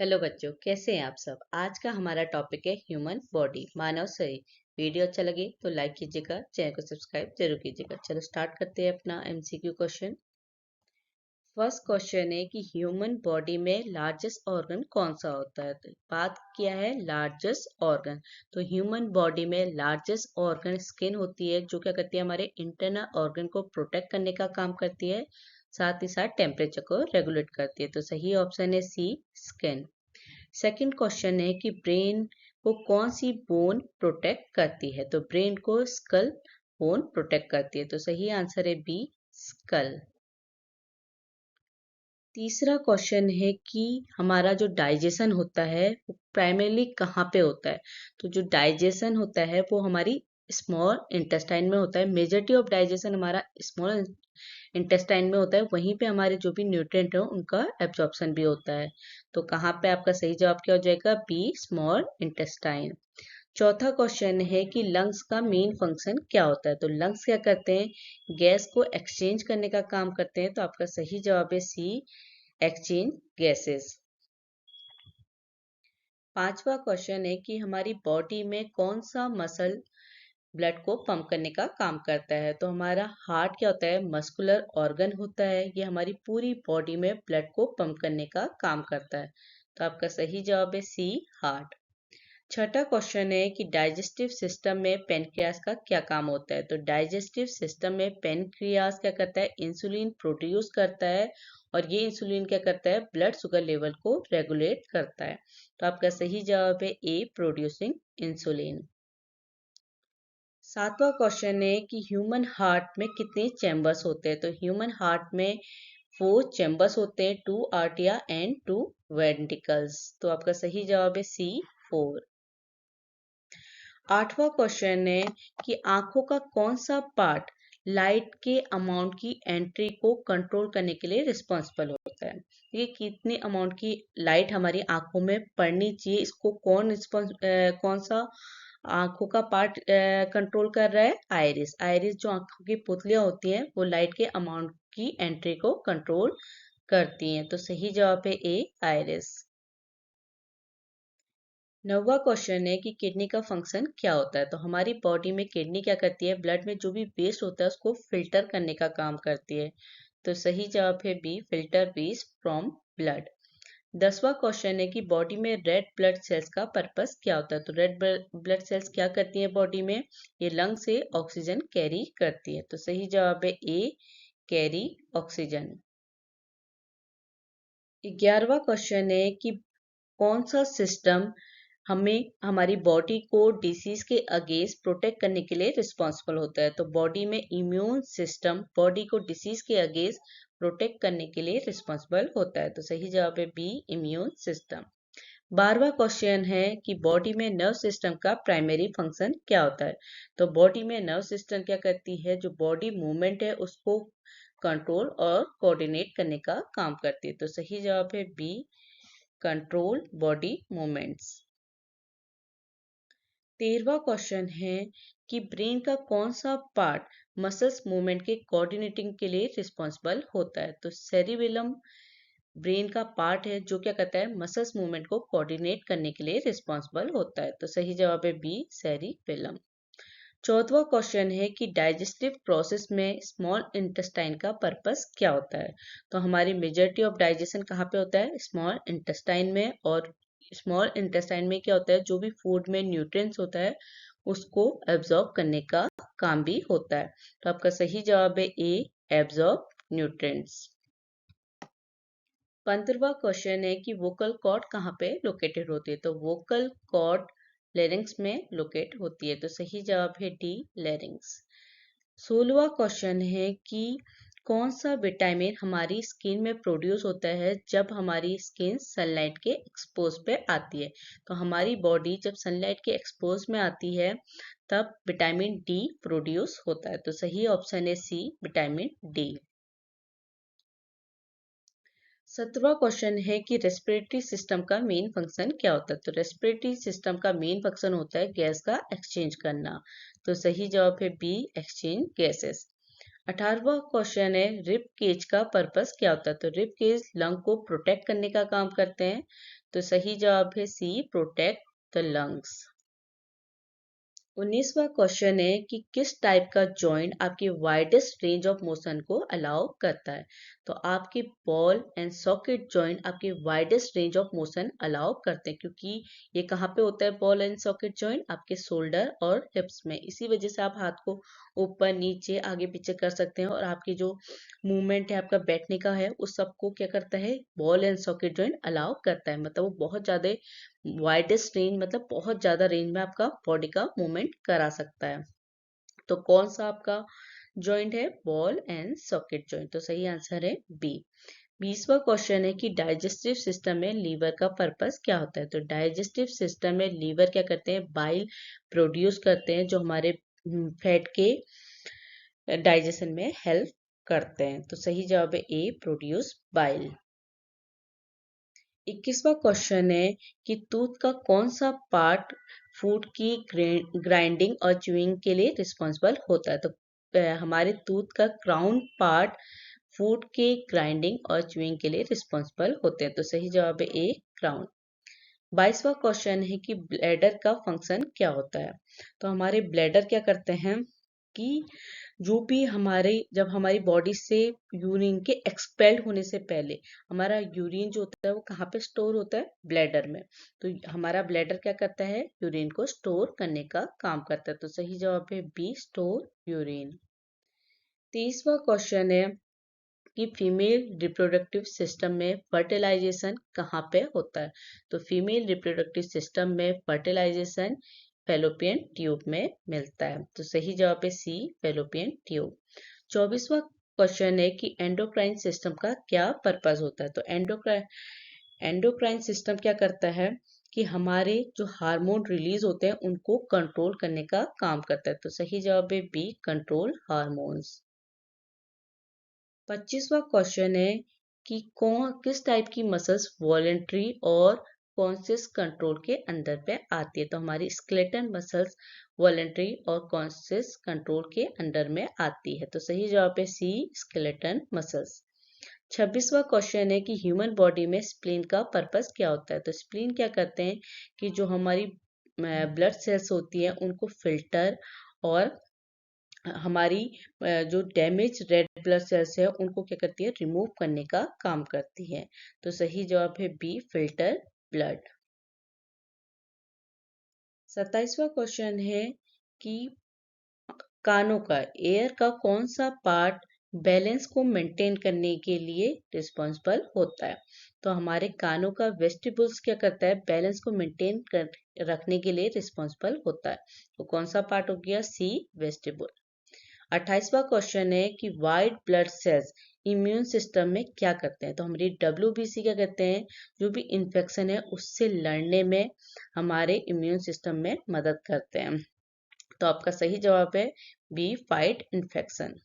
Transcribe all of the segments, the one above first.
Hello बच्चों, कैसे हैं आप सब। आज का हमारा टॉपिक है ह्यूमन बॉडी, मानव शरीर। वीडियो अच्छा लगे तो लाइक कीजिएगा, चैनल को सब्सक्राइब जरूर कीजिएगा। चलो स्टार्ट करते हैं अपना एमसीक्यू क्वेश्चन। फर्स्ट क्वेश्चन है कि ह्यूमन बॉडी में लार्जेस्ट ऑर्गन कौन सा होता है। तो बात किया है लार्जेस्ट ऑर्गन, तो ह्यूमन बॉडी में लार्जेस्ट ऑर्गन स्किन होती है, जो क्या करती है हमारे इंटरनल ऑर्गन को प्रोटेक्ट करने का काम करती है, साथ ही साथ टेम्परेचर को रेगुलेट करती है। तो सही ऑप्शन है सी, स्किन। सेकंड क्वेश्चन है कि ब्रेन को कौन सी बोन प्रोटेक्ट करती है। तो ब्रेन को स्कल बोन प्रोटेक्ट करती है, तो सही आंसर है बी, स्कल। तीसरा क्वेश्चन है कि हमारा जो डाइजेशन होता है वो प्राइमरीली कहाँ पे होता है। तो जो डाइजेशन होता है वो हमारी स्मॉल इंटेस्टाइन में होता है। मेजॉरिटी ऑफ डाइजेशन हमारा स्मॉल इंटेस्टाइन में होता है, वहीं पे हमारे जो भी न्यूट्रिएंट है उनका एब्जॉर्प्शन भी होता है। तो कहाँ पे आपका सही जवाब क्या हो जाएगा, बी, स्मॉल इंटेस्टाइन। चौथा क्वेश्चन है कि लंग्स का मेन फंक्शन क्या होता है। तो लंग्स क्या करते हैं, गैस को एक्सचेंज करने का काम करते हैं। तो आपका सही जवाब है सी, एक्सचेंज गैसेस। पांचवा क्वेश्चन है कि हमारी बॉडी में कौन सा मसल ब्लड को पंप करने का काम करता है। तो हमारा हार्ट क्या होता है, मस्कुलर ऑर्गन होता है, ये हमारी पूरी बॉडी में ब्लड को पंप करने का काम करता है। तो आपका सही जवाब है सी, हार्ट। छठा क्वेश्चन है कि डाइजेस्टिव सिस्टम में पेनक्रियास का क्या काम होता है। तो डाइजेस्टिव सिस्टम में पेनक्रियास क्या करता है, इंसुलिन प्रोड्यूस करता है, और ये इंसुलिन क्या करता है, ब्लड शुगर लेवल को रेगुलेट करता है। तो आपका सही जवाब है ए, प्रोड्यूसिंग इंसुलिन। सातवां क्वेश्चन है कि ह्यूमन हार्ट में कितने चैम्बर्स होते हैं। तो ह्यूमन हार्ट में 4 चैम्बर्स होते हैं, 2 आर्टिया एंड 2 वेंट्रिकल्स। तो आपका सही जवाब है सी, 4। आठवां क्वेश्चन है कि आंखों का कौन सा पार्ट लाइट के अमाउंट की एंट्री को कंट्रोल करने के लिए रिस्पॉन्सिबल होता है। ये कितने अमाउंट की लाइट हमारी आंखों में पड़नी चाहिए, इसको कौन सा आंखों का पार्ट कंट्रोल कर रहा है, आइरिस। आइरिस जो आंखों की पुतलियां होती हैं वो लाइट के अमाउंट की एंट्री को कंट्रोल करती हैं। तो सही जवाब है ए, आइरिस। नौवां क्वेश्चन है कि किडनी का फंक्शन क्या होता है। तो हमारी बॉडी में किडनी क्या करती है, ब्लड में जो भी वेस्ट होता है उसको फिल्टर करने का काम करती है। तो सही जवाब है B, filter waste from blood. 10वां क्वेश्चन है कि बॉडी में रेड ब्लड सेल्स का पर्पस क्या होता है। तो रेड ब्लड सेल्स क्या करती है बॉडी में, ये लंग से ऑक्सीजन कैरी करती है। तो सही जवाब है ए, कैरी ऑक्सीजन। 11वां क्वेश्चन है कि कौन सा सिस्टम हमें हमारी बॉडी को डिसीज के अगेंस्ट प्रोटेक्ट करने के लिए रिस्पॉन्सिबल होता है। तो बॉडी में इम्यून सिस्टम बॉडी को डिसीज के अगेंस्ट प्रोटेक्ट करने के लिए रिस्पॉन्सिबल होता है। तो सही जवाब है बी, इम्यून सिस्टम। 12वां क्वेश्चन है कि बॉडी में नर्व सिस्टम का प्राइमरी फंक्शन क्या होता है। तो बॉडी में नर्व सिस्टम क्या करती है, जो बॉडी मूवमेंट है उसको कंट्रोल और कोऑर्डिनेट करने का काम करती है। तो सही जवाब है बी, कंट्रोल बॉडी मूवमेंट्स। 13वां क्वेश्चन है कि ब्रेन का कौन सा पार्ट मसल्स मूवमेंट के कोऑर्डिनेटिंग के लिए रिस्पॉन्सिबल होता है। तो सेरिबेलम ब्रेन का पार्ट है जो क्या करता है, मसल्स मूवमेंट को कोऑर्डिनेट करने के लिए रिस्पॉन्सिबल होता है। तो सही जवाब है बी, सेरिबेलम। 14वां क्वेश्चन है कि डाइजेस्टिव प्रोसेस में स्मॉल इंटेस्टाइन का पर्पस क्या होता है। तो हमारी मेजॉरिटी ऑफ डाइजेशन कहाँ पे होता है, स्मॉल इंटेस्टाइन में। और स्मॉल इंटेस्टाइन में क्या होता है, जो भी फूड में न्यूट्रिएंट्स होता है उसको एब्जॉर्ब करने का काम भी होता है। तो आपका सही जवाब है ए, एब्जॉर्ब न्यूट्रिएंट्स। 15वां क्वेश्चन है कि वोकल कॉर्ड कहाँ पे लोकेटेड होती है। तो वोकल कॉर्ड लेरिंग्स में लोकेट होती है। तो सही जवाब है डी, लेरिंग्स। 16वां क्वेश्चन है कि कौन सा विटामिन हमारी स्किन में प्रोड्यूस होता है जब हमारी स्किन सनलाइट के एक्सपोज पे आती है। तो हमारी बॉडी जब सनलाइट के एक्सपोज में आती है तब विटामिन डी प्रोड्यूस होता है। तो सही ऑप्शन है सी, विटामिन डी। 17वां क्वेश्चन है कि रेस्पिरेटरी सिस्टम का मेन फंक्शन क्या होता है। तो रेस्पिरेटरी सिस्टम का मेन फंक्शन होता है गैस का एक्सचेंज करना। तो सही जवाब है बी, एक्सचेंज गैसेस। 18वां क्वेश्चन है रिब केज का पर्पस क्या होता है? तो रिब केज लंग को प्रोटेक्ट करने का काम करते हैं। तो सही जवाब है सी, प्रोटेक्ट द लंग्स। 19वां क्वेश्चन है कि किस टाइप का जॉइंट आपकी वाइडेस्ट रेंज ऑफ मोशन को अलाउ करता है? तो आपके बॉल एंड सॉकेट जॉइंट आपके widest range of motion allow करते हैं, क्योंकि ये कहाँ पे होता है बॉल एंड सॉकेट जॉइंट? आपके शोल्डर और हिप्स में। इसी वजह से आप हाथ को ऊपर नीचे आगे पीछे कर सकते हैं और आपकी जो मूवमेंट है आपका बैठने का है उस सबको क्या करता है ball and socket joint allow करता है। मतलब वो बहुत ज्यादा वाइडेस्ट रेंज, मतलब बहुत ज्यादा रेंज में आपका बॉडी का मूवमेंट करा सकता है। तो कौन सा आपका जॉइंट है? Ball and socket joint. तो सही आंसर है बी। 20वां क्वेश्चन है कि डाइजेस्टिव सिस्टम में लीवर का पर्पस क्या होता है? तो डाइजेस्टिव सिस्टम में लीवर क्या करते हैं? बाइल प्रोड्यूस करते हैं, जो हमारे फैट के डाइजेशन में हेल्प करते हैं। तो सही जवाब है ए, प्रोड्यूस बाइल। 21वां क्वेश्चन है कि टूथ का कौन सा पार्ट फूड की ग्राइंडिंग और च्यूइंग के लिए रिस्पॉन्सिबल होता है? तो हमारे टूथ का क्राउन पार्ट फूड के ग्राइंडिंग और च्यूइंग के लिए रिस्पॉन्सिबल होते हैं। तो सही जवाब है ए, क्राउन। 22वां क्वेश्चन है कि ब्लैडर का फंक्शन क्या होता है? तो हमारे ब्लैडर क्या करते हैं कि जो भी हमारे जब हमारी बॉडी से यूरिन के एक्सपेल्ड होने से पहले हमारा यूरिन जो होता है वो कहाँ पे स्टोर होता है? ब्लैडर में। तो हमारा ब्लैडर क्या करता है? यूरिन को स्टोर करने का काम करता है। तो सही जवाब है बी, स्टोर यूरिन। 23वां क्वेश्चन है कि फीमेल रिप्रोडक्टिव सिस्टम में फर्टिलाइजेशन कहाँ पे होता है? तो फीमेल रिप्रोडक्टिव सिस्टम में फर्टिलाइजेशन फैलोपियन ट्यूब में मिलता है। तो सही जवाब है सी, फैलोपियन ट्यूब। 24वां क्वेश्चन है कि एंडोक्राइन सिस्टम का क्या पर्पस होता है? तो एंडोक्राइन सिस्टम क्या करता है कि हमारे जो हार्मोन रिलीज होते हैं उनको कंट्रोल करने का काम करता है। तो सही जवाब है बी, कंट्रोल हार्मोन्स। 25वां क्वेश्चन है कि कौन किस टाइप की मसल्स वॉलेंट्री और कॉन्शियस कंट्रोल के अंदर पे आती है? तो हमारी स्केलेटन मसल्स वॉलेंट्री और कॉन्शियस कंट्रोल के अंडर में आती है। तो सही जवाब है सी, स्केलेटन मसल्स। 26वां क्वेश्चन है कि ह्यूमन बॉडी में स्प्लीन का पर्पस क्या होता है? तो स्प्लीन क्या करते हैं कि जो हमारी ब्लड सेल्स होती है उनको फिल्टर और हमारी जो डैमेज रेड ब्लड सेल्स है उनको क्या करती है? रिमूव करने का काम करती है। तो सही जवाब है बी, फिल्टर ब्लड। 27वां क्वेश्चन है कि कानों का एयर का कौन सा पार्ट बैलेंस को मेंटेन करने के लिए रिस्पॉन्सिबल होता है? तो हमारे कानों का वेस्टिबुल्स क्या करता है? बैलेंस को मेंटेन कर रखने के लिए रिस्पॉन्सिबल होता है। तो कौन सा पार्ट हो गया? सी, वेस्टिबुल। 28वां क्वेश्चन है कि white blood cells immune system में क्या करते हैं? तो हमारी WBC क्या कहते हैं? जो भी इंफेक्शन है उससे लड़ने में हमारे इम्यून सिस्टम में मदद करते हैं। तो आपका सही जवाब है बी, फाइट इन्फेक्शन।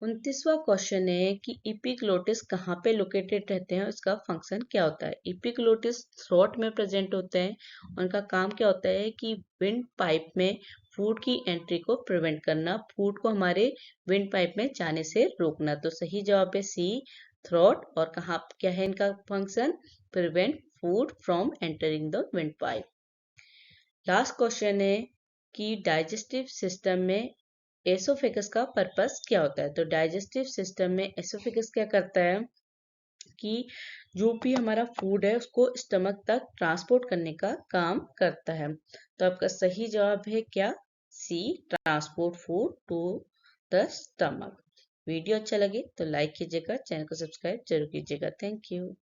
29वां क्वेश्चन है कि इपिग्लोटिस कहाँ पे लोकेटेड रहते हैं, इसका फंक्शन क्या होता है? इपिग्लोटिस थ्रोट में प्रेजेंट होते हैं। उनका काम क्या होता है कि विंड पाइप में फूड की एंट्री को प्रिवेंट करना, फूड को हमारे विंड पाइप में जाने से रोकना। तो सही जवाब है सी, थ्रोट। और कहाँ क्या है इनका function? Prevent food from entering the wind pipe. Last question है कि डाइजेस्टिव सिस्टम में एसोफेगस का पर्पस क्या होता है? तो डाइजेस्टिव सिस्टम में एसोफेगस क्या करता है कि जो भी हमारा फूड है उसको स्टमक तक ट्रांसपोर्ट करने का काम करता है। तो आपका सही जवाब है क्या? C, transport food to the stomach. Video अच्छा लगे तो लाइक कीजिएगा, चैनल को सब्सक्राइब जरूर कीजिएगा। Thank you.